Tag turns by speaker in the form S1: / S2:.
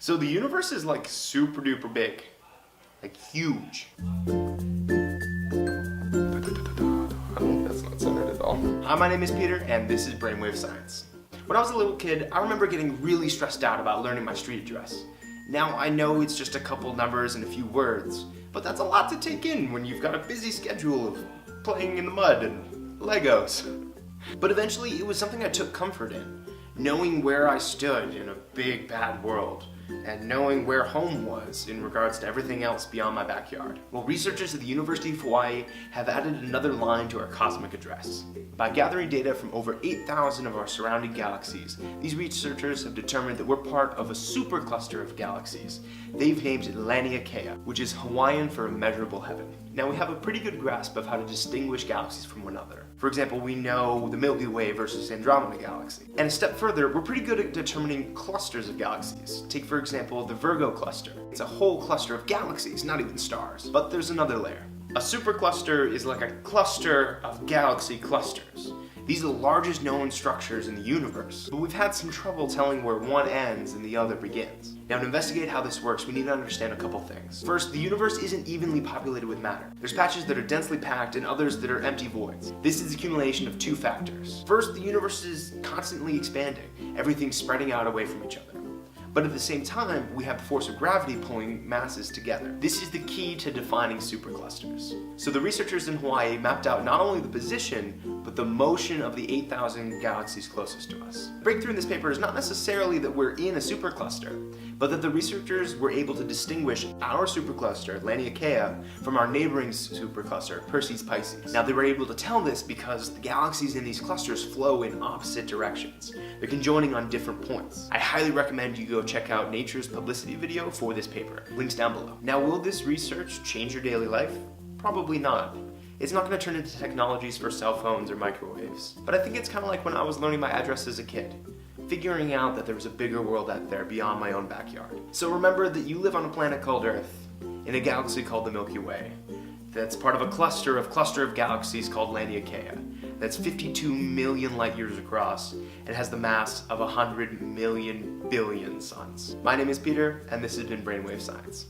S1: So the universe is like super duper big, like huge. That's not centered at all. Hi, my name is Peter, and this is Brainwave Science. When I was a little kid, I remember getting really stressed out about learning my street address. Now I know it's just a couple numbers and a few words, but that's a lot to take in when you've got a busy schedule of playing in the mud and Legos. But eventually it was something I took comfort in, knowing where I stood in a big bad world, and knowing where home was in regards to everything else beyond my backyard. Well, researchers at the University of Hawaii have added another line to our cosmic address. By gathering data from over 8,000 of our surrounding galaxies, these researchers have determined that we're part of a super cluster of galaxies. They've named it Laniakea, which is Hawaiian for immeasurable heaven. Now we have a pretty good grasp of how to distinguish galaxies from one another. For example, we know the Milky Way versus Andromeda galaxy. And a step further, we're pretty good at determining clusters of galaxies. Take, for example, the Virgo cluster. It's a whole cluster of galaxies, not even stars. But there's another layer. A supercluster is like a cluster of galaxy clusters. These are the largest known structures in the universe, but we've had some trouble telling where one ends and the other begins. Now, to investigate how this works, we need to understand a couple things. First, the universe isn't evenly populated with matter. There's patches that are densely packed and others that are empty voids. This is the accumulation of two factors. First, the universe is constantly expanding. Everything's spreading out away from each other. But at the same time, we have the force of gravity pulling masses together. This is the key to defining superclusters. So the researchers in Hawaii mapped out not only the position, but the motion of the 8,000 galaxies closest to us. The breakthrough in this paper is not necessarily that we're in a supercluster, but that the researchers were able to distinguish our supercluster, Laniakea, from our neighboring supercluster, Perseus Pisces. Now, they were able to tell this because the galaxies in these clusters flow in opposite directions. They're conjoining on different points. I highly recommend you go check out Nature's publicity video for this paper. Links down below. Now, will this research change your daily life? Probably not. It's not going to turn into technologies for cell phones or microwaves. But I think it's kind of like when I was learning my address as a kid, figuring out that there was a bigger world out there beyond my own backyard. So remember that you live on a planet called Earth, in a galaxy called the Milky Way, that's part of a cluster of galaxies called Laniakea, that's 52 million light years across, and has the mass of 100 million billion suns. My name is Peter, and this has been Brainwave Science.